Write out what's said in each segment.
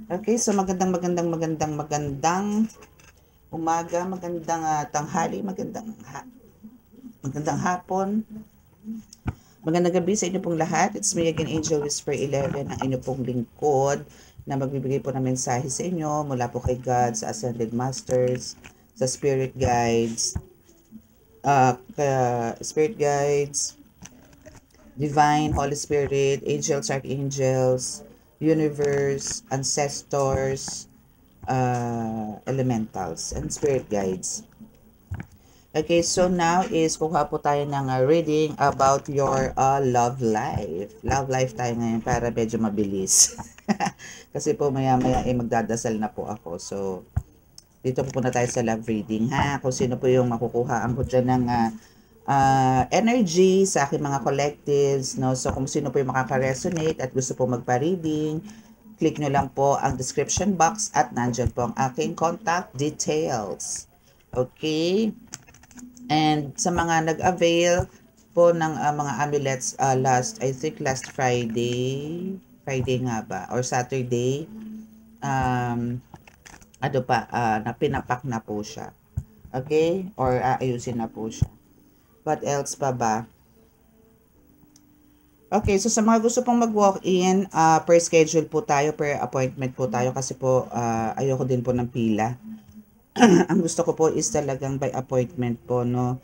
Okay, so magandang umaga, magandang tanghali, magandang hapon, magandang gabi sa inyo pong lahat. It's me again, Angel Whisper 11, ang inyo pong lingkod na magbibigay po ng mensahe sa inyo mula po kay God, sa Ascended Masters, sa Spirit Guides, Divine, Holy Spirit, Angels, Archangels, Universe, Ancestors, Elementals, and Spirit Guides. Okay, so now is kuha po tayo ng reading about your love life. Love life tayo ngayon para medyo mabilis. Kasi po maya-maya magdadasal na po ako. So, dito po na tayo sa love reading ha. Kung sino po yung makukuhaan ko dyan ng energy sa aking mga collectives. No? So, kung sino po yung makaka-resonate at gusto po magpa-reading, click nyo lang po ang description box at nandyan po ang aking contact details. Okay? And sa mga nag-avail po ng mga amulets I think last Friday nga ba, or Saturday, na pinapak na po siya. Okay? Or ayusin na po siya. What else pa ba? Okay, so sa mga gusto pong mag-walk-in, per schedule po tayo, per appointment po tayo kasi po ayoko din po ng pila. Ang gusto ko po is talagang by appointment po, no?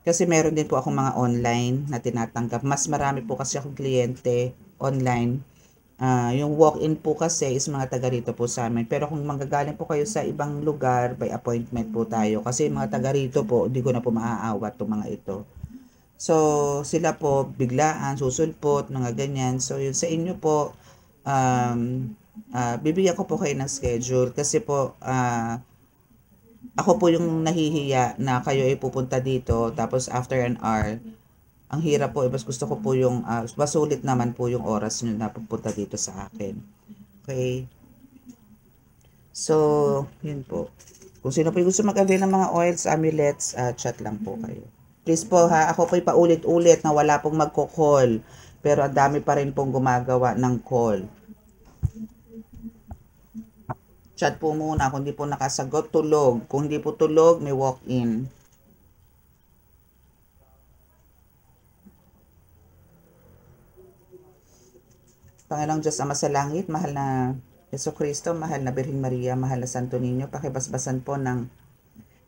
Kasi meron din po akong mga online na tinatanggap. Mas marami po kasi akong kliyente online. Yung walk-in po kasi is mga taga rito po sa amin. Pero kung manggagaling po kayo sa ibang lugar, by appointment po tayo. Kasi mga taga rito po, hindi ko na po maaawat itong mga ito. So, sila po biglaan, susulpot, mga ganyan. So, yun sa inyo po, bibigyan ko po kayo ng schedule kasi po, ako po yung nahihiya na kayo ay pupunta dito tapos after an hour, ang hirap po, mas gusto ko po yung, masulit naman po yung oras nyo na pupunta dito sa akin. Okay? So, yun po. Kung sino po yung gusto mag-avail ng mga oils, amulets, chat lang po kayo. Please po ha, ako po'y paulit-ulit na wala pong magko-call. Pero ang dami pa rin pong gumagawa ng call. Chat po muna, kung hindi po nakasagot, tulog. Kung hindi po tulog, may walk-in. Panginoong Diyos Ama sa Langit, mahal na Yeso Kristo, mahal na Birhen Maria, mahal na Santo Niño, pakibasbasan po ng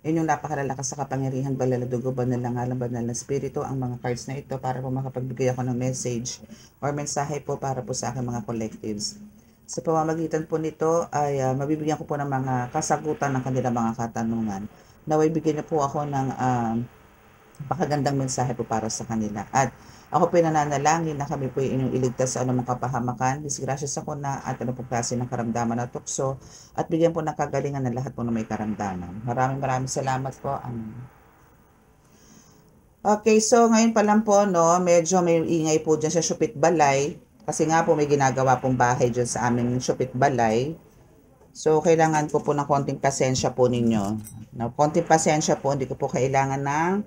inyong napakalalakas sa kapangyarihan, banal na dugo, banal na ngalan, banal na spirito, ang mga cards na ito para po makapagbigay ako ng message or mensahe po para po sa aking mga collectives. Sa pamamagitan po nito ay mabibigyan ko po ng mga kasagutan ng kanilang mga katanungan. Naway bigyan niyo po ako ng napakagandang mensahe po para sa kanila. At ako po nananalangin na kami po inyong iligtas sa anumang kapahamakan, disgrasya sa kuna at anumang klase ng karamdaman na tukso at bigyan po ng kagalingan ng lahat po na may karamdaman. Maraming salamat po. Okay, so ngayon pa lang po, no, medyo may ingay po dyan sa Shupit Balay kasi nga po may ginagawa pong bahay dyan sa aming Shupit Balay. So, kailangan ko po ng konting pasensya po ninyo. No, konting pasensya po, hindi ko po kailangan ng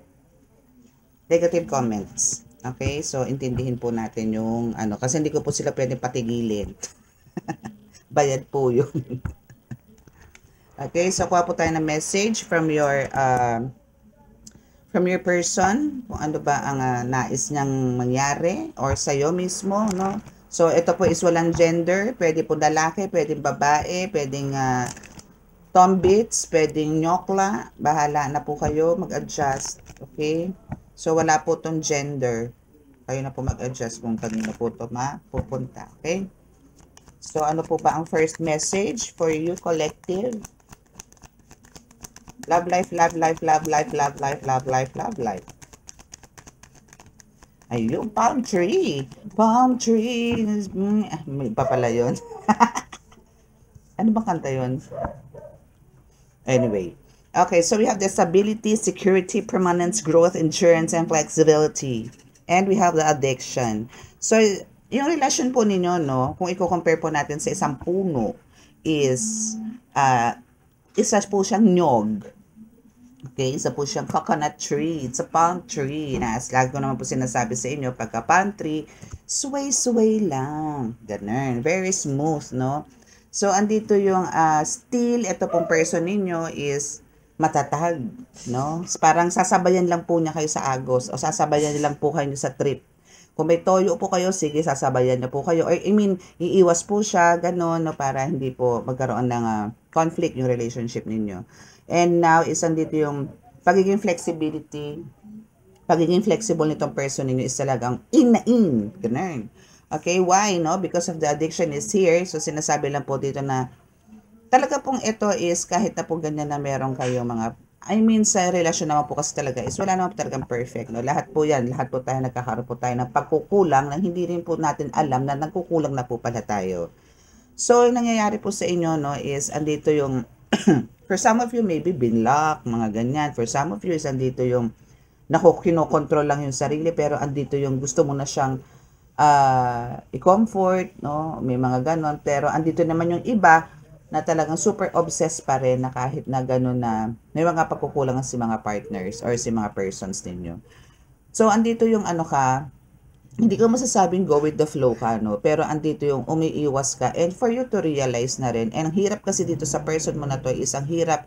negative comments. Okay? So, intindihin po natin yung kasi hindi ko po sila pwedeng patigilin. Bayad po yun. Okay? So, kuha po tayo ng message from your person, kung ano ba ang nais niyang mangyari or sa'yo mismo, no? So, ito po is walang gender. Pwede po lalaki, pwedeng babae, pwedeng tombits, pwedeng nyokla. Bahala na po kayo mag-adjust. Okay? So, wala po tong gender. Kayo na po mag-adjust kung kanino po ito mapupunta. Okay? So, ano po ba ang first message for you, collective? Love life, love life, love life, love life, love life, love life. Ayun, palm tree. Palm tree. May pa pala yun. Ano bang kanta yun? Anyway. Okay, so we have the stability, security, permanence, growth, endurance, and flexibility. And we have the addiction. So, yung relasyon po ninyo, no, kung i-compare po natin sa isang puno, is, isa po siyang nyog. Okay, isa po siyang coconut tree. It's a palm tree. Lagi ko naman po sinasabi sa inyo, pagka palm tree, sway-sway lang. Ganun. Very smooth, no? So, andito yung still, ito pong person ninyo is matatag, no? Parang sasabayan lang po niya kayo sa agos o sasabayan lang po kayo sa trip. Kung may toyo po kayo, sige, sasabayan niya po kayo. Or, I mean, iiwas po siya, ganun, no, para hindi po magkaroon ng conflict yung relationship ninyo. And now, is andito yung pagiging flexibility, pagiging flexible nitong person ninyo is talagang in na in. Ganun. Okay, why, no? Because of the addiction is here. So, sinasabi lang po dito na talaga pong ito is kahit na po ganyan na meron kayo mga I mean, sa relasyon naman po kasi talaga is wala naman po talagang perfect, no? Lahat po yan, lahat po tayo nagkakaroon po tayo ng pagkukulang na hindi rin po natin alam na nagkukulang na po pala tayo. So, yung nangyayari po sa inyo, no, is andito yung, for some of you, maybe binlock, mga ganyan. For some of you, is andito yung, kinokontrol lang yung sarili, pero andito yung gusto mo na siyang i-comfort, no? May mga ganon. Pero andito naman yung iba, na talagang super obsessed pa rin na kahit na gano'n na may mga pagkukulangan si mga partners or si mga persons ninyo. So, andito yung ano ka, hindi ko masasabing go with the flow ka, no? Pero andito yung umiiwas ka and for you to realize na rin. And ang hirap kasi dito sa person mo na to is ang hirap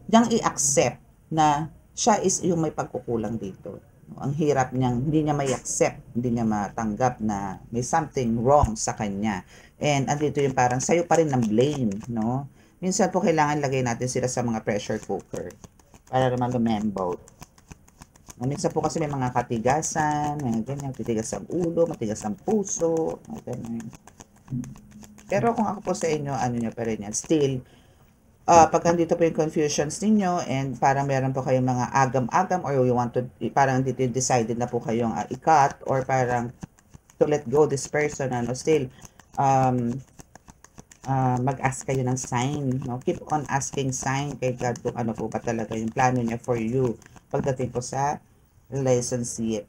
niyang i-accept na siya is yung may pagkukulang dito. Ang hirap niyang, hindi niya may accept, hindi niya matanggap na may something wrong sa kanya. And andito yung parang sa'yo pa rin ng blame, no? Minsan po kailangan lagay natin sila sa mga pressure cooker para naman lumembot. Minsan po kasi may mga katigasan, may ganyan, titigas ang ulo, matigas ang puso, ganyan. Pero kung ako po sa inyo, ano nyo pa rin yan, still, pag andito po yung confusions ninyo and parang meron po kayong mga agam-agam or you want to, parang dito decided na po kayong i-cut or parang to let go this person, ano, still, mag-ask kayo ng sign, no? Keep on asking sign kay God kung ano po ba talaga yung plano niya for you pagdating po sa relationship.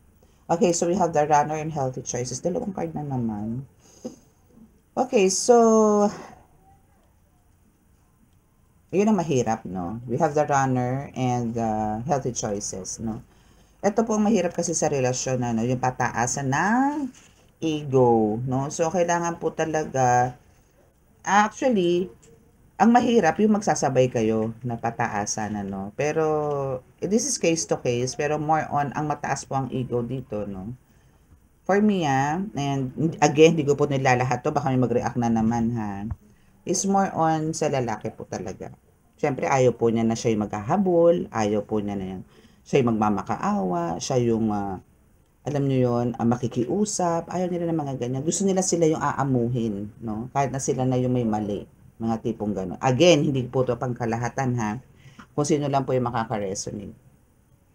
Okay, so we have the runner and healthy choices. Dalawang card na naman. Okay, so yun ang mahirap, no? We have the runner and healthy choices, no? Ito po ang mahirap kasi sa relasyon, ano, yung pataasan ng ego, no? So, kailangan po talaga, actually, ang mahirap yung magsasabay kayo na pataasan, ano. Pero, this is case to case, pero more on, ang mataas po ang ego dito, no. For me, and again, di ko po nilalahat to, baka may mag-react na naman, ha. Is more on sa lalaki po talaga. Siyempre, ayaw po niya na siya yung maghahabol, ayaw po niya na siya yung magmamakaawa, siya yung alam niyo yon, makikiusap, ayaw nila ng mga ganyan. Gusto nila sila yung aamuhin, no? Kahit na sila na yung may mali, mga tipong gano'n. Again, hindi po ito pangkalahatan, ha? Kung sino lang po yung makaka-resonate.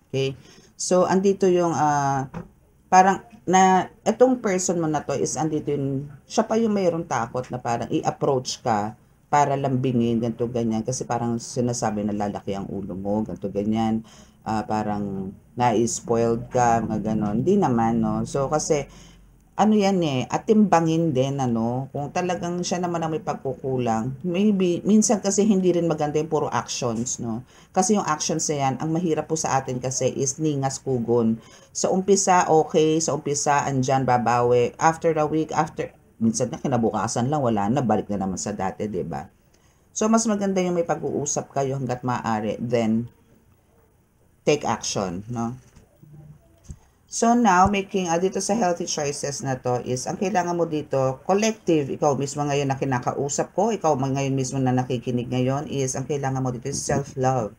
Okay? So, andito yung, parang, na, itong person mo na to is andito yung, siya pa yung mayroong takot na parang i-approach ka para lambingin, ganito, ganyan. Kasi parang sinasabi na lalaki ang ulo mo, ganito, ganyan. Parang na-spoiled ka, mga ganon. Hindi naman, no? So, kasi, ano yan at timbangin din, ano, kung talagang siya naman ang may pagkukulang, maybe, minsan kasi hindi rin maganda yung puro actions, no? Kasi yung actions na yan, ang mahirap po sa atin kasi is ningas kugon. Sa umpisa, okay, sa umpisa, andyan, babawi. After a week, minsan na kinabukasan lang, wala na, balik na naman sa dati, diba? So, mas maganda yung may pag-uusap kayo hanggat maaari, then, take action, no? So now, making, dito sa healthy choices na to is, ang kailangan mo dito, collective, ikaw mismo ngayon na kinakausap ko, ikaw ngayon mismo na nakikinig ngayon, is, ang kailangan mo dito is self-love,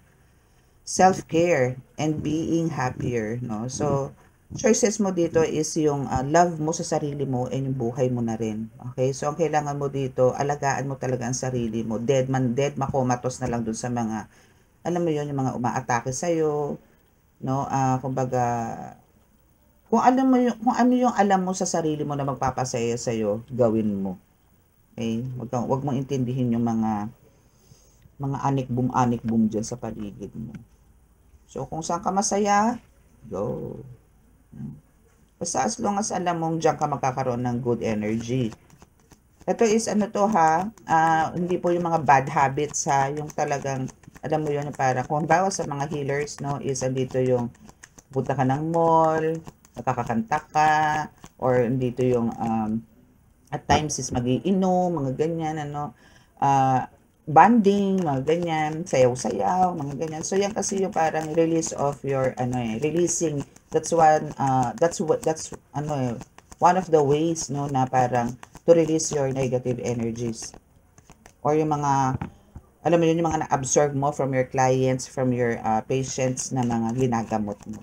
self-care, and being happier, no? So, choices mo dito is yung love mo sa sarili mo and yung buhay mo na rin. Okay? So, ang kailangan mo dito, alagaan mo talaga ang sarili mo. Dead makomatos na lang dun sa mga, alam mo yun, yung mga umaatake sa'yo, no? Kumbaga, kung ano yung alam mo sa sarili mo na magpapasaya sa iyo, gawin mo. Okay? Wag mong intindihin yung mga anik-boom diyan sa paligid mo. So kung saan ka masaya, go. Basta as long as alam mong diyan ka magkakaroon ng good energy. Ito is ano to ha, hindi po yung mga bad habits ha, yung talagang Alam mo yun, para kung bawa sa mga healers, no, is andito yung punta ka ng mall, nakakakanta ka, or andito yung at times is mag-iinom, mga ganyan, ano, banding, mga ganyan, sayaw-sayaw, mga ganyan. So, yan kasi yung parang release of your, releasing, that's, one of the ways, no, na parang to release your negative energies. Or yung mga, alam mo yun, yung mga na-absorb mo from your clients, from your patients na mga ginagamot mo.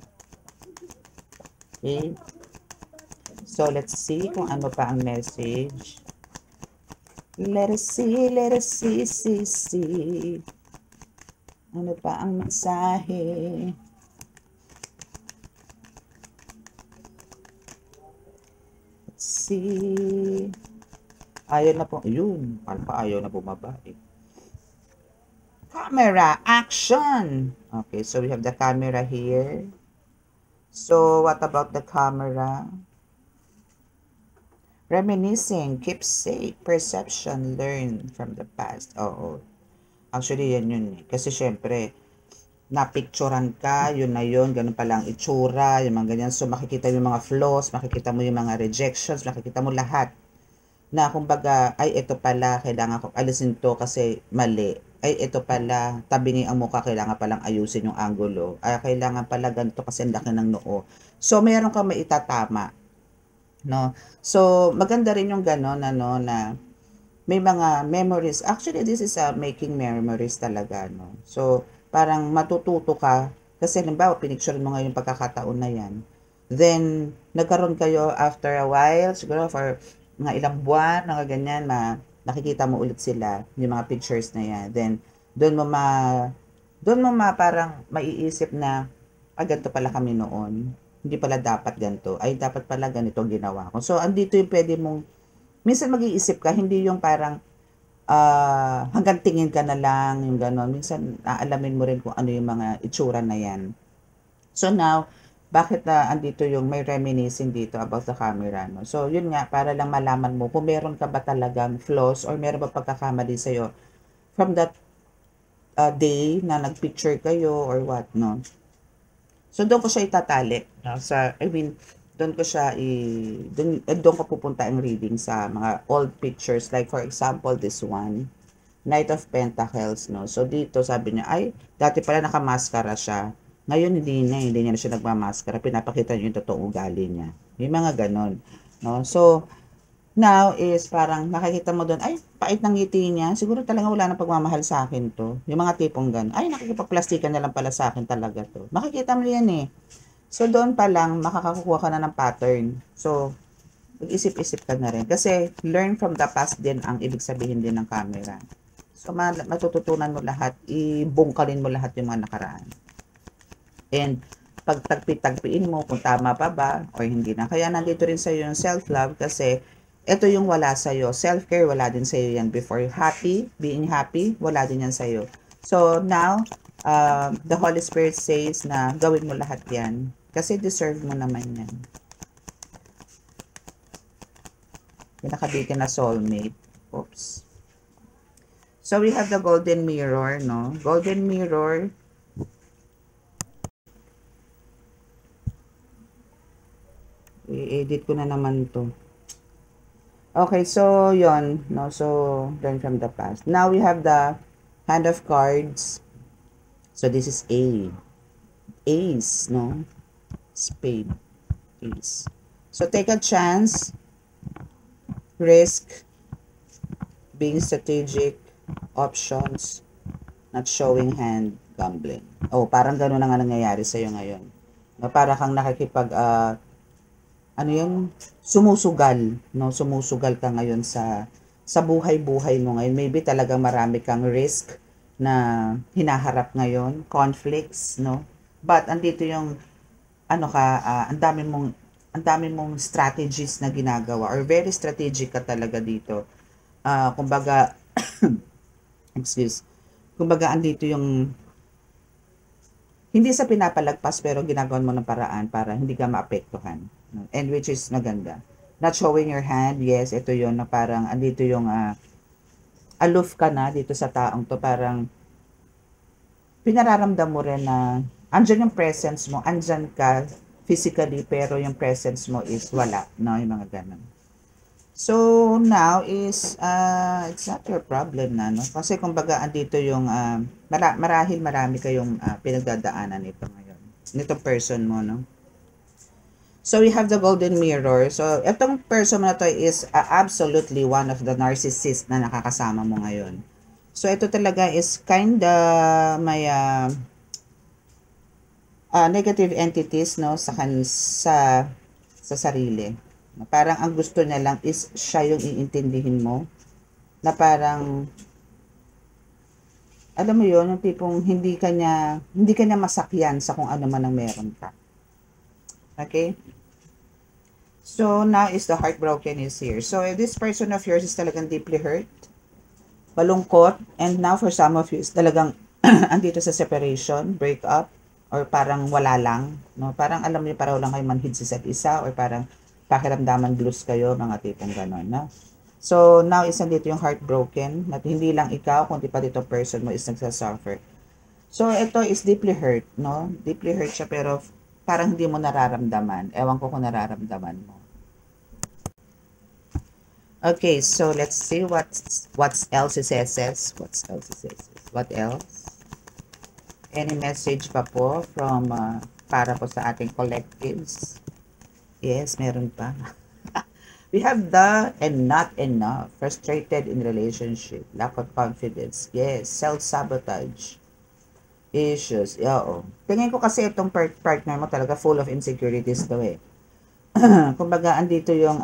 Okay? So, let's see kung ano pa ang message. Let us see. Ano pa ang mensahe? Let's see. Ayaw na po. Yun. Paano pa ayaw na bumaba eh. Camera, action! Okay, so we have the camera here. So, what about the camera? Reminiscing, keepsake, perception, learn from the past. Oo. Actually, yan yun eh. Kasi syempre, napicturan ka, yun na yun, ganun pala ang itsura, yung mga ganyan. So, makikita yung mga flaws, makikita mo yung mga rejections, makikita mo lahat. Na kumbaga, ay, ito pala, kailangan ko alisin to kasi mali. Ay, ito pala, tabingi ang mukha, kailangan palang ayusin yung angulo. Ay, kailangan pala ganito kasi ang laki ng noo. So, mayroon kang maitatama. No? So, maganda rin yung ganon, ano, na may mga memories. Actually, this is making memories talaga, no? So, parang matututo ka, kasi halimbawa, pinicture mo ngayon yung pagkakataon na yan. Then, nagkaroon kayo after a while, siguro for mga ilang buwan, mga ganyan, nakikita mo ulit sila, yung mga pictures na yan. Then, doon mo parang maiisip na, ganito pala kami noon. Hindi pala dapat ganito. Ay, dapat pala ganito ginawa ko. So, andito yung pwede mong, minsan mag-iisip ka, hindi yung parang, hanggang tingin ka na lang, yung gano'n. Minsan, aalamin mo rin kung ano yung mga itsura na yan. So, now, bakit andito yung may reminiscing dito about the camera, no? So, yun nga, para lang malaman mo kung meron ka ba talagang flaws or meron ba pagkakamali sa'yo from that day na nagpicture kayo or what, no? So, doon ko siya itatali. No? Doon ko siya doon ko pupunta ang reading sa mga old pictures. Like, for example, this one. Knight of Pentacles, no? So, dito sabi niya, ay, dati pala nakamaskara siya. Ngayon, hindi niya na siya nagmamaskara. Pinapakita niya yung totoong ugali niya. Yung mga ganon. No? So, now is parang nakikita mo doon, ay, pait ng ngiti niya. Siguro talaga wala nang pagmamahal sa akin to. Yung mga tipong gano'n. Ay, nakikipagplastikan na lang pala sa akin talaga to. Makikita mo yan eh. So, doon pa lang, makakakuha ka na ng pattern. So, mag-isip-isip ka na rin. Kasi, learn from the past din ang ibig sabihin din ng camera. So, matututunan mo lahat, ibungkalin mo lahat yung mga nakaraan. And, pag tagpi-tagpiin mo kung tama pa ba o hindi na. Kaya nandito rin sa'yo yung self-love kasi ito yung wala sa'yo. Self-care, wala din sa'yo yan before. Being happy, wala din yan sa'yo. So, now, the Holy Spirit says na gawin mo lahat yan. Kasi deserve mo naman yan. Pinakabitin na soulmate. Oops. So, we have the golden mirror, no? Golden mirror. I-edit ko na naman to. Okay, so, yon, no? So, learn from the past. Now, we have the Hand of Cards. So, this is A. Ace, no? Spade. Ace. So, take a chance. Risk. Being strategic. Options, not showing hand, gambling. Oh, parang gano'n na nga nangyayari sa'yo ngayon. Na para kang nakikipag, sumusugal, no? Sumusugal ka ngayon sa buhay-buhay mo ngayon. Maybe talagang marami kang risk na hinaharap ngayon, conflicts, no? But andito yung, ang dami mong strategies na ginagawa or very strategic ka talaga dito. Kumbaga, kumbaga andito yung hindi sa pinapalagpas pero ginagawan mo ng paraan para hindi ka maapektuhan. And which is maganda. Not showing your hand, yes, ito yon na parang andito yung aloof ka na dito sa taong to, parang pinararamdam mo rin na andyan yung presence mo, andyan ka physically, pero yung presence mo is wala, no? Yung mga ganun. So, now is, it's not your problem na, no? Kasi kumbaga, andito yung, marahil marami kayong pinagdadaanan nito ngayon. Nitong person mo, no? So, we have the golden mirror. So, itong person mo na to is absolutely one of the narcissists na nakakasama mo ngayon. So, ito talaga is kinda may negative entities, no, sa sarili. Parang ang gusto niya lang is siya yung iintindihin mo. Na parang, alam mo yon, yung tipong hindi ka niya masakyan sa kung ano man ang meron ka. Okay? So, now is the heartbroken is here. So, this person of yours is talagang deeply hurt, malungkot, and now for some of you is talagang andito sa separation, break up, or parang wala lang, no? Parang alam niyo, paraw lang kayo manhid sa isa't isa, or parang pakiramdaman blues kayo, mga tipong gano'n, no? So, now is nandito yung heartbroken, at hindi lang ikaw, kundi pa dito person mo is nagsasuffer. So, ito is deeply hurt, no? Deeply hurt siya, pero parang hindi mo nararamdaman. Ewan ko kung nararamdaman mo. Okay, so let's see what else it says. What else? Any message pa po from para po sa ating collectives? Yes, meron pa. We have the and not enough. Frustrated in relationship. Lack of confidence. Yes, self-sabotage. Issues. Oo. Tingin ko kasi itong partner mo talaga full of insecurities daw eh. Kumbaga, andito yung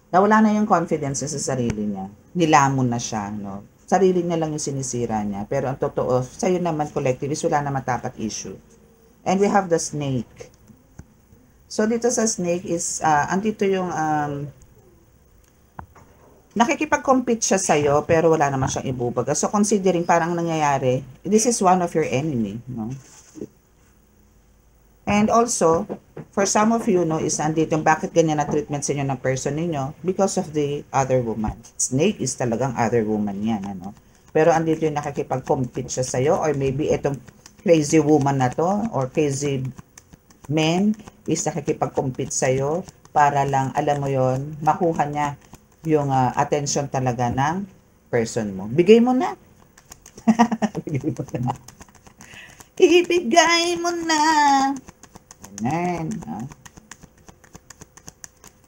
nawala na yung confidence sa sarili niya. Nilamon na siya, no? Sarili niya lang yung sinisira niya. Pero ang totoo, sa'yo naman collective is wala naman dapat issue. And we have the snake. So, dito sa snake is, andito yung, nakikipag-compete siya sa'yo, pero wala naman siyang ibubaga. So, considering parang nangyayari, this is one of your enemy, no? And also, for some of you, no, is andito yung bakit ganyan na treatment sa inyo ng person ninyo because of the other woman. Snake is talagang other woman yan, ano? Pero andito yung nakikipag-compete siya sa'yo, or maybe itong crazy woman na to, or crazy man is nakikipag-compete sa'yo para lang, alam mo yon, makuha niya yung attention talaga ng person mo. Bigay mo na. Bigay mo na. Ibigay mo na. Ganyan.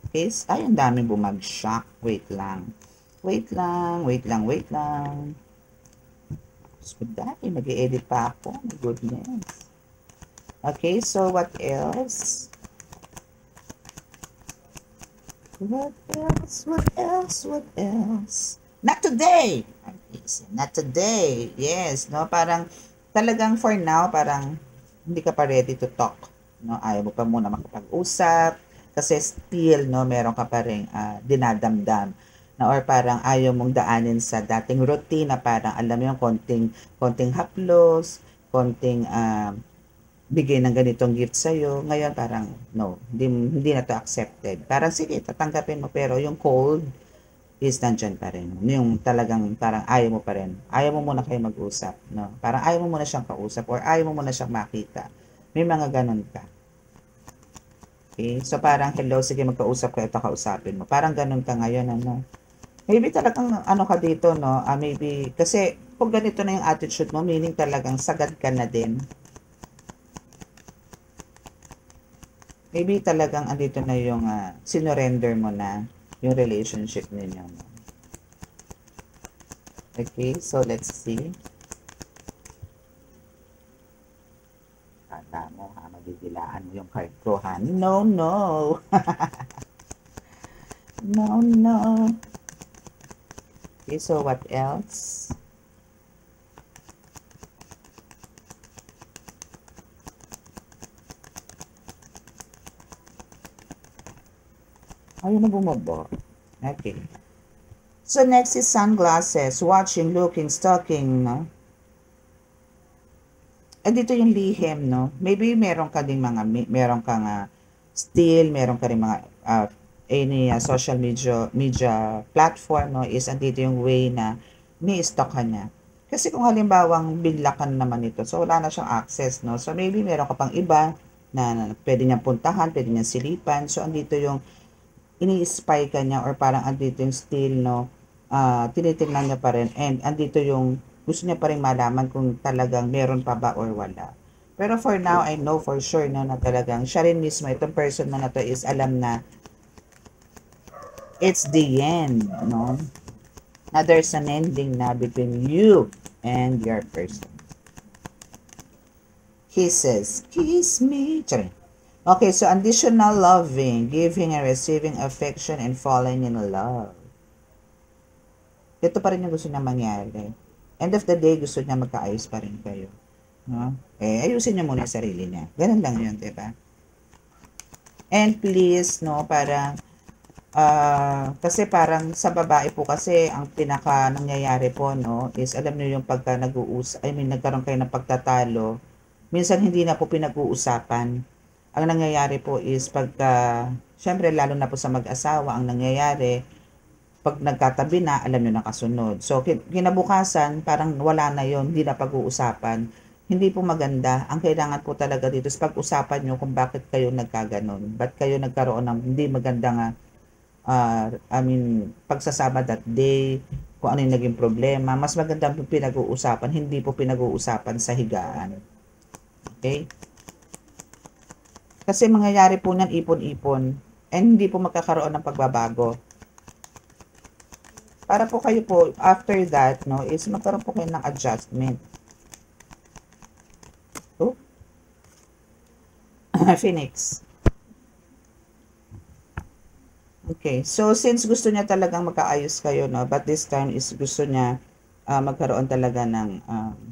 Okay. Ay, ang dami bumagsak. Wait lang. Wait lang. So, dahil mag-i-edit pa ako. My goodness. Okay, so what else? What else? Not today! Not today. Yes, no? Parang, talagang for now, parang, hindi ka pa ready to talk. No? Ayaw mo pa muna makapag-usap. Kasi still, no, meron ka pa rin dinadamdam. Na, or parang ayaw mong daanin sa dating routine na parang, alam mo yung konting haplos, konting, bigay ng ganitong gift sa'yo. Ngayon parang, no, hindi na to accepted. Parang, sige, tatanggapin mo, pero yung cold is nandyan pa rin. Yung talagang, parang ayaw mo pa rin. Ayaw mo muna kayo mag-usap, no? Parang ayaw mo muna siyang kausap, or ayaw mo muna siyang makita. May mga ganun ka. Okay? So, parang, hello, sige, magkausap ka, ito kausapin mo. Parang ganun ka ngayon, ano? Maybe talagang, ano ka dito, no? Maybe, kasi, kung ganito na yung attitude mo, meaning talagang sagad ka na din. Maybe talagang andito na yung sinurrender mo na yung relationship ninyo. Okay, so let's see. Tanda mo ha, magigilaan mo yung card ko ha. No. No. Okay, so what else? Ayun na bumaba. Okay. So, next is sunglasses. Watching, looking, stalking, no? Dito yung lihim, no? Maybe meron ka ding meron kang still, meron ka rin mga any social media platform, no? Is andito yung way na ni-stalk ka niya. Kasi kung halimbawang bigla ka naman ito, so wala na siyang access, no? So maybe meron ka pang iba na pwede niyang puntahan, pwede niyang silipan. So andito yung ini-spy ka niya or parang andito yung still, no? Tinitingnan niya pa rin and andito yung gusto niya pa rin malaman kung talagang meron pa ba or wala. Pero for now, I know for sure, no, na talagang siya rin mismo, itong person mo na to is alam na it's the end, no? Na there's an ending na between you and your person. He says, kiss me. Charing. Okay, so additional loving, giving and receiving affection and falling in love. Ito pa rin yung gusto niya mangyari. End of the day, gusto niya magkaayos pa rin kayo. No? Ayusin niya muna yung sarili niya. Ganun lang yun, diba? And please, no, parang kasi parang sa babae po kasi ang pinaka nangyayari po, no, is alam niyo yung pagka nagkaroon kayo ng pagtatalo, minsan hindi na po pinag-uusapan. Ang nangyayari po is pagka, syempre lalo na po sa mag-asawa, ang nangyayari, pag nagkatabi na, alam niyo na kasunod. So, kinabukasan, parang wala na yon, hindi na pag-uusapan. Hindi po maganda. Ang kailangan po talaga dito is pag-usapan nyo kung bakit kayo nagkaganon. Ba't kayo nagkaroon ng hindi maganda nga pagsasama that day, kung ano yung naging problema, mas maganda po pinag-uusapan, hindi po pinag-uusapan sa higaan. Okay? Kasi mangyayari po niyan ipon-ipon, and hindi po magkakaroon ng pagbabago. Para po kayo po, after that, no, is magkaroon po kayo ng adjustment. Oh? Phoenix. Okay, so since gusto niya talagang magkaayos kayo, no, but this time is gusto niya magkaroon talaga ng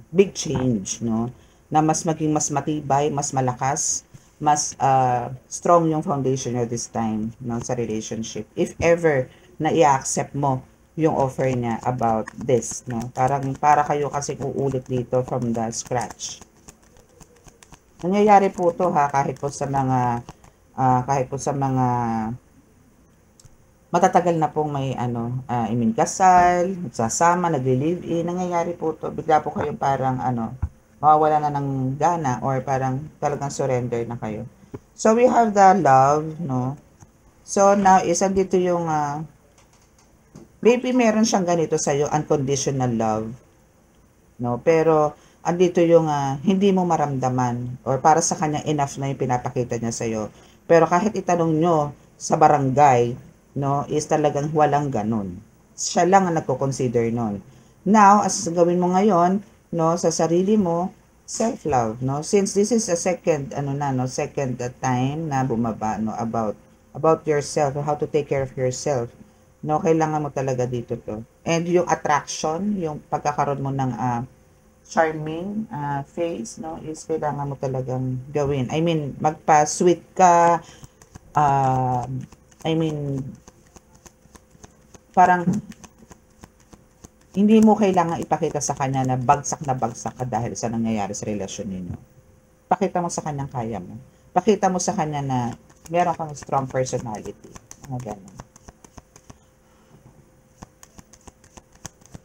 big change, no, na maging mas matibay, mas malakas, mas strong yung foundation niyo this time, no, sa relationship. If ever na i-accept mo yung offer niya about this, no, para kayo kasi uulit dito from the scratch. Nangyayari po to ha, kahit po sa mga matatagal na pong may kasal, nagsasama, nagli-live-in, nangyayari po to, bigla po kayong parang mawawala na ng gana or parang talagang surrender na kayo. So we have the love, no? So now is andito yung maybe meron siyang ganito sa iyo, unconditional love. No, pero andito yung hindi mo maramdaman or para sa kanya enough na yung pinapakita niya sa iyo. Pero kahit itanong nyo sa barangay, no, is talagang walang ganun. Siya lang ang nagko-consider nun. Now, as gawin mo ngayon, no, sa sarili mo, self-love, no? Since this is a second time na bumaba, no, about yourself, how to take care of yourself. No, kailangan mo talaga dito to. And yung attraction, yung pagkakaroon mo ng charming face, no, is kailangan mo talagang gawin. I mean, magpa-sweet ka, parang hindi mo kailangan ipakita sa kanya na bagsak ka dahil sa nangyayari sa relasyon ninyo. Pakita mo sa kanya kaya mo. Pakita mo sa kanya na meron kang strong personality. Mga ganun.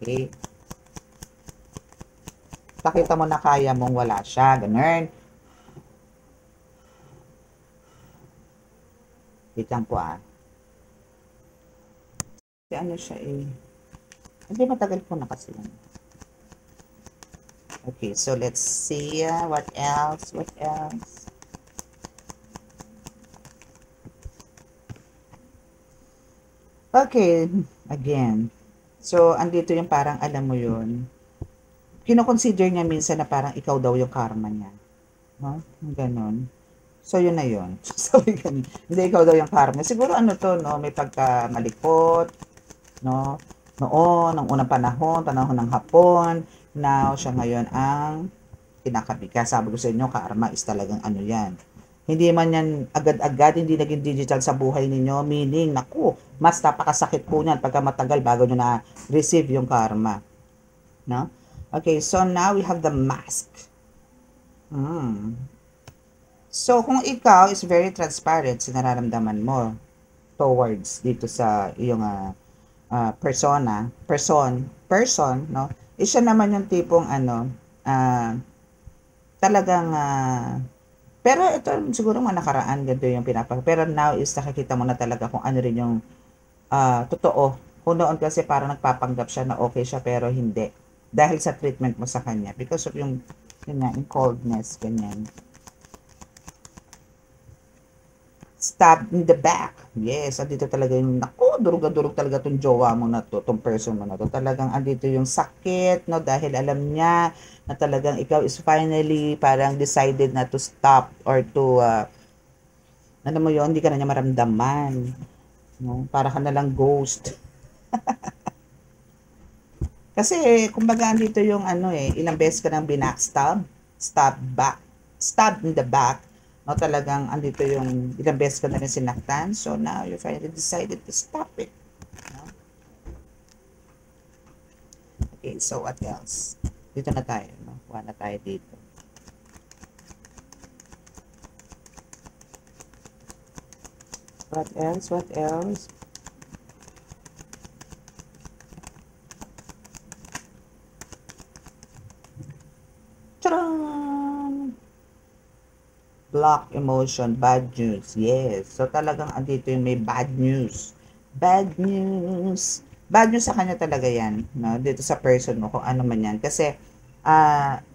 Okay? Pakita mo na kaya mong wala siya. Ganun. Wait lang po ano siya hindi matagal po na kasi lang. Okay, so let's see what else. Okay, again. So, andito yung parang alam mo yun. Kino-consider niya minsan na parang ikaw daw yung karma niya. No? Ganon. So, yun na yun. Sabi ganun. Hindi ikaw daw yung karma. Siguro no, may pagkamalikot, no? Noon, ng unang panahon ng Hapon, now siya ngayon ang kinakabika. Sabi ko sa inyo, karma is talagang yan. Hindi man yan agad-agad, hindi naging digital sa buhay ninyo, meaning, naku, mas napakasakit po niyan pagka matagal bago nyo na-receive yung karma. No? Okay, so now we have the mask. So, kung ikaw is very transparent sa nararamdaman mo towards dito sa iyong person, no, Siya naman yung tipong talagang, pero ito siguro mga nakaraan ganito yung pero now is nakikita mo na talaga kung ano rin yung totoo. Kung noon kasi parang nagpapanggap siya na okay siya pero hindi. Dahil sa treatment mo sa kanya. Because of yung yung coldness, ganyan. Stab in the back. Yes, andito talaga yung, naku, durug na durug talaga tong jowa mo na to, tong person mo na to. Talagang andito yung sakit, no, dahil alam niya na talagang ikaw is finally parang decided na to stop or to, ano mo yun, hindi ka na niya maramdaman. No? Para ka na lang ghost. Kasi, kumbaga, andito yung ilang beses ka nang binackstab, stab in the back, no, talagang andito yung ilang beses ka na rin sinaktan, so now you finally decided to stop it. No? Okay, so what else? Dito na tayo, no? Kuha na tayo dito. What else? What else? Tcharam! Block emotion, bad news. Yes. So talagang andito yung may bad news. Bad news. Bad news sa kanya talaga yan. No? Dito sa person mo, kung ano man yan. Kasi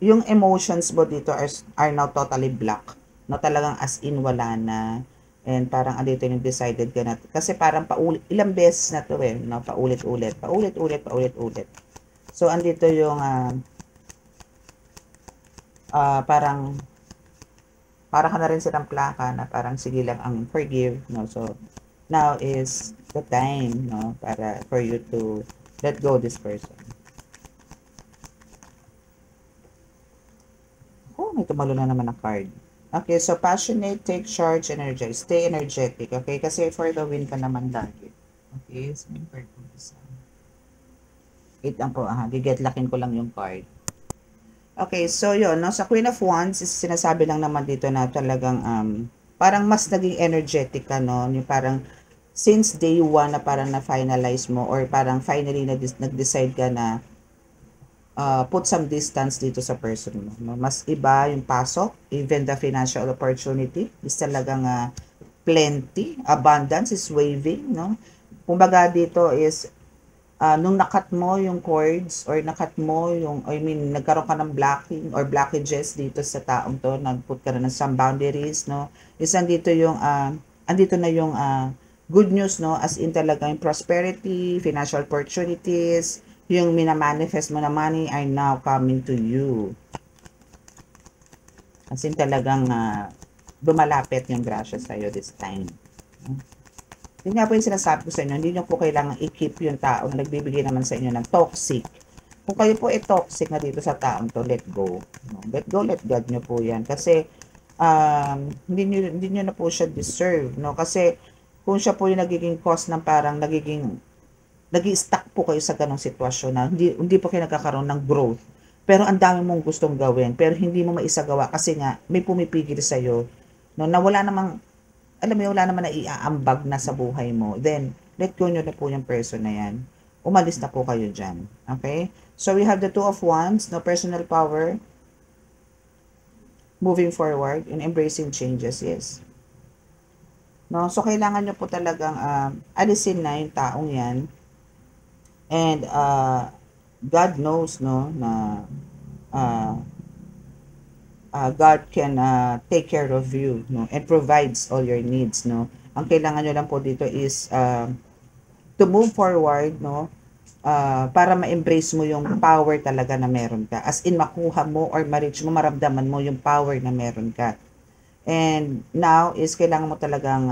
yung emotions mo dito are now totally block. No? Talagang as in wala na. And parang andito yung decided ka na. Kasi parang ilang beses na to no? Paulit-ulit. Paulit-ulit, paulit-ulit. So andito yung parang para ka na rin silang plaka na parang sige lang ang forgive, no? So, now is the time, no? Para for you to let go this person. Oh, may tumalo na naman ang card. Okay, so passionate, take charge, energize. Stay energetic, okay? Kasi for the win ka naman lagi. Okay, so yung card ko isa. 8 lang po, giget lakin ko lang yung card. Okay, so yun, no? Sa Queen of Wands, is sinasabi lang naman dito na talagang parang mas naging energetic ka, no? Yung parang since day one na parang na-finalize mo or parang finally nag-decide ka na put some distance dito sa person mo. No? Mas iba yung pasok, even the financial opportunity is talagang plenty, abundance is waving, no? Kumbaga dito is nung nakat mo yung cords or nakat mo yung, nagkaroon ka ng blocking or blockages dito sa taong to, nagput ka na ng some boundaries, no? Is andito yung, andito na yung good news, no? As in talaga yung prosperity, financial opportunities, yung minamanifest mo na money are now coming to you. As in talagang dumalapit yung grasya sa'yo this time. Yun nga po yung sinasabi ko sa inyo, hindi nyo po kailangan i-keep yung tao na nagbibigay naman sa inyo ng toxic. Kung kayo po toxic na dito sa taong to, let go. Let go, let God nyo po yan. Kasi, hindi nyo na po siya deserve. No? Kasi, kung siya po yung nagiging cause ng parang nag-i-stuck po kayo sa ganong sitwasyon na hindi po kayo nagkakaroon ng growth. Pero ang dami mong gustong gawin, pero hindi mo maisagawa kasi nga may pumipigil sa'yo. No, na wala namang alam mo, wala naman na iaambag na sa buhay mo, then, let go nyo na po yung person na yan. Umalis na po kayo dyan. Okay? So, we have the Two of Wands, no personal power, moving forward, and embracing changes, yes. No? So, kailangan nyo po talagang alisin na yung taong yan. And, God knows, no, na God can take care of you, no, and provides all your needs, no. Ang kailangan nyo lang po dito is to move forward, no, para ma-embrace mo yung power talaga na meron ka. As in, makuha mo or ma-reach mo, maramdaman mo yung power na meron ka. And now is kailangan mo talagang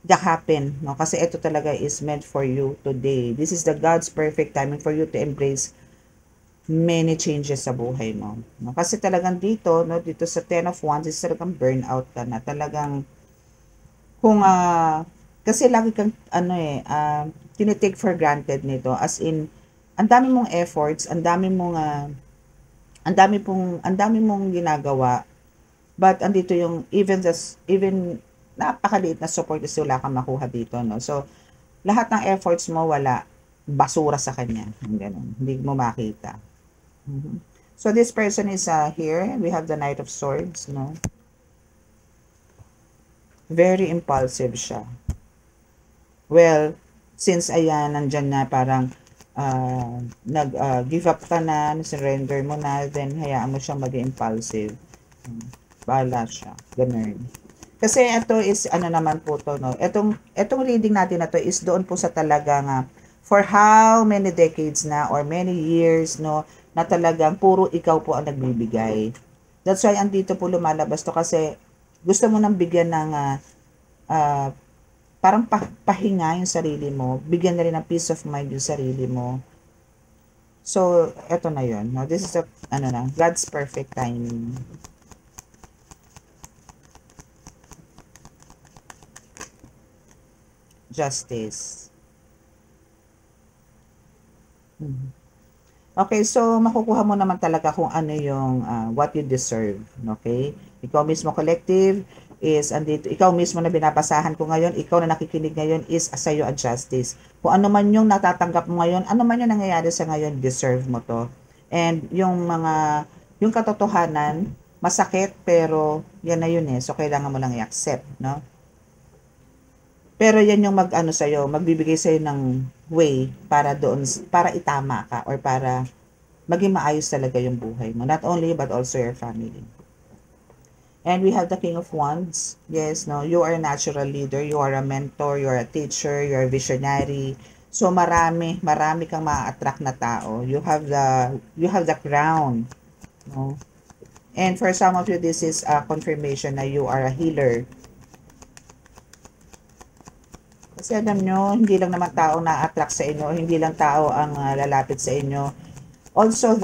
yakapin, no, kasi ito talaga is meant for you today. This is the God's perfect timing for you to embrace many changes sa buhay mo. No? Kasi talagang dito, no, dito sa 10 of Wands, is talagang burnout ka na. Talagang, kung, kasi lagi kang, tinitake for granted nito. As in, ang dami mong efforts, ang dami mong ginagawa, but andito yung, even napakaliit na support is wala kang makuha dito, no? So, lahat ng efforts mo, wala. basura sa kanya. Ganun. Hindi mo makita. So this person is here. We have the Knight of Swords, no? Very impulsive siya. Well, since ayan, nandyan na parang nag-give up ka na, surrender mo na, then hayaan mo siyang maging impulsive. Bahala siya. Ganun. Kasi ito is, ano naman po to, no? Itong reading natin na to is doon po sa talagang for how many decades na or many years, no, na talagang puro ikaw po ang nagbibigay. That's why andito po lumalabas to kasi gusto mo nang bigyan ng parang pahinga yung sarili mo, bigyan na rin ng peace of mind yung sarili mo. So, eto na yun. No? This is God's perfect timing. Justice. Okay, so makukuha mo naman talaga kung ano yung what you deserve. Okay? Ikaw mismo collective is andito, ikaw mismo na binabasahan ko ngayon, ikaw na nakikinig ngayon is sa'yo ang justice. Kung ano man yung natatanggap mo ngayon, ano man yung nangyayari sa ngayon, deserve mo to. And yung katotohanan, masakit pero yan na yun eh. So kailangan mo lang i-accept, no? Pero yan yung magbibigay sa'yo ng way para doon, para itama ka or para maging maayos talaga yung buhay mo. Not only, but also your family. And we have the King of Wands. Yes, no, you are a natural leader, you are a mentor, you are a teacher, you are a visionary. So marami kang ma-attract na tao. You have the crown, no? And for some of you, this is a confirmation na you are a healer. Kasi alam nyo, hindi lang naman tao na-attract sa inyo, hindi lang tao ang lalapit sa inyo. Also,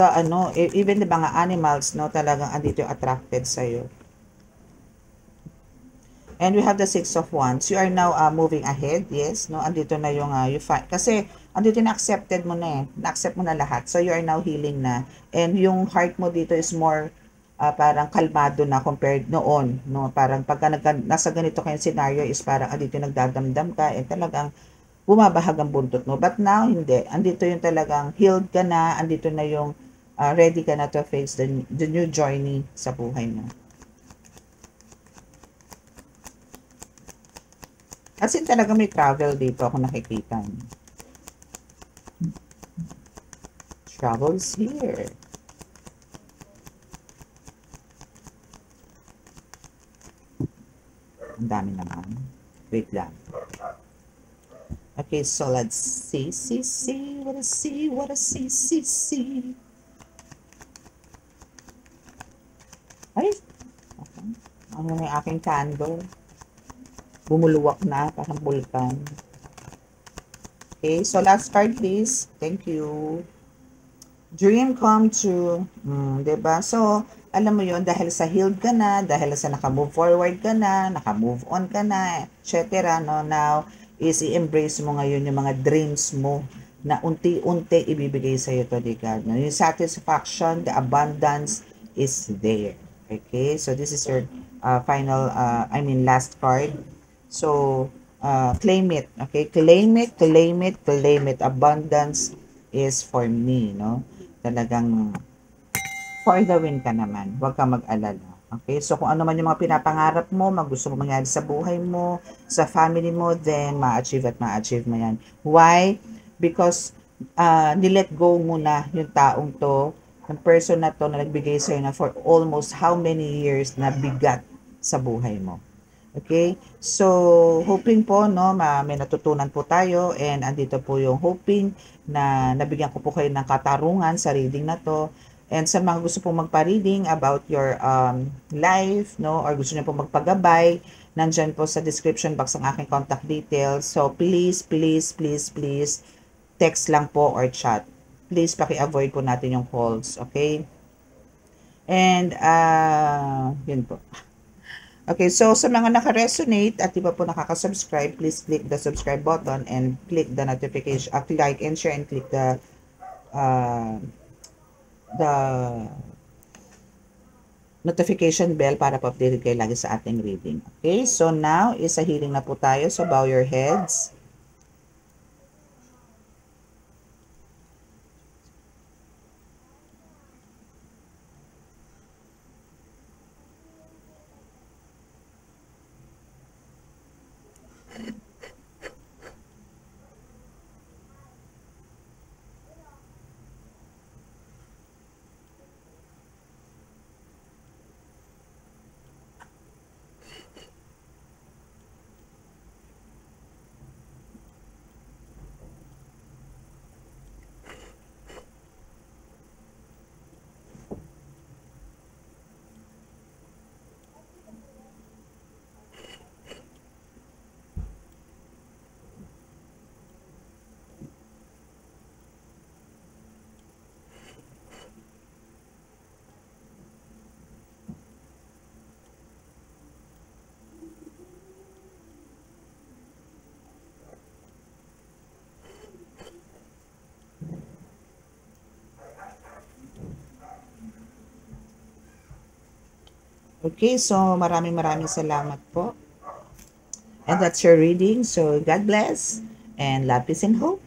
even the mga animals, no, talagang andito yung attracted sa iyo. And we have the Six of Wands. You are now moving ahead, yes, no, andito na yung, kasi andito na accepted mo na eh, na-accept mo na lahat. So, you are now healing na. And yung heart mo dito is more, parang kalmado na compared noon, no? Parang pagka nasa ganito kayong scenario is parang andito nagdadamdam ka, talagang bumabahag ang buntot mo. But now, hindi. Andito yung talagang healed ka na, andito na yung ready ka na to face the new journey sa buhay mo. As in talaga may travel dito ako nakikita. Travels here. Ang dami naman. Wait lang. Okay, so let's see. What I see. Ay! Okay. Ano na yung aking candle? Bumuluwak na, parang bulkan. Okay, so last card please. Thank you. Dream come true. Diba? So, alam mo yon dahil sa healed ka na, dahil sa naka-move forward ka na, naka-move on ka na, etc. No? Now, is i-embrace mo ngayon yung mga dreams mo na unti-unti ibibigay sa iyo to ni God. No? Yung satisfaction, the abundance is there. Okay? So, this is your last card. So, claim it. Okay? Claim it. Abundance is for me. No? Talagang for the win ka naman. Huwag kang mag-alala. Okay? So, kung ano man yung mga pinapangarap mo, gusto mo mangyari sa buhay mo, sa family mo, then ma-achieve mo yan. Why? Because nilet go mo na yung taong to, yung person na to na nagbigay sa'yo na for almost how many years na bigat sa buhay mo. Okay? So, hoping po, no, may natutunan po tayo and andito po yung hoping na nabigyan ko po kayo ng katarungan sa reading na to. And sa mga gusto pong magpa-reading about your life, no, or gusto niyo pong magpagabay, nandyan po sa description box ang aking contact details. So, please, text lang po or chat. Please, paki-avoid po natin yung calls, okay? And, yun po. Okay, so sa mga naka-resonate at di pa po nakaka-subscribe, please click the subscribe button and click the notification, like and share and click the notification bell para pa-update kayo lagi sa ating reading. Okay, so now is a healing na po tayo. So bow your heads. Okay, so maraming salamat po. And that's your reading. So God bless and love, peace, and hope.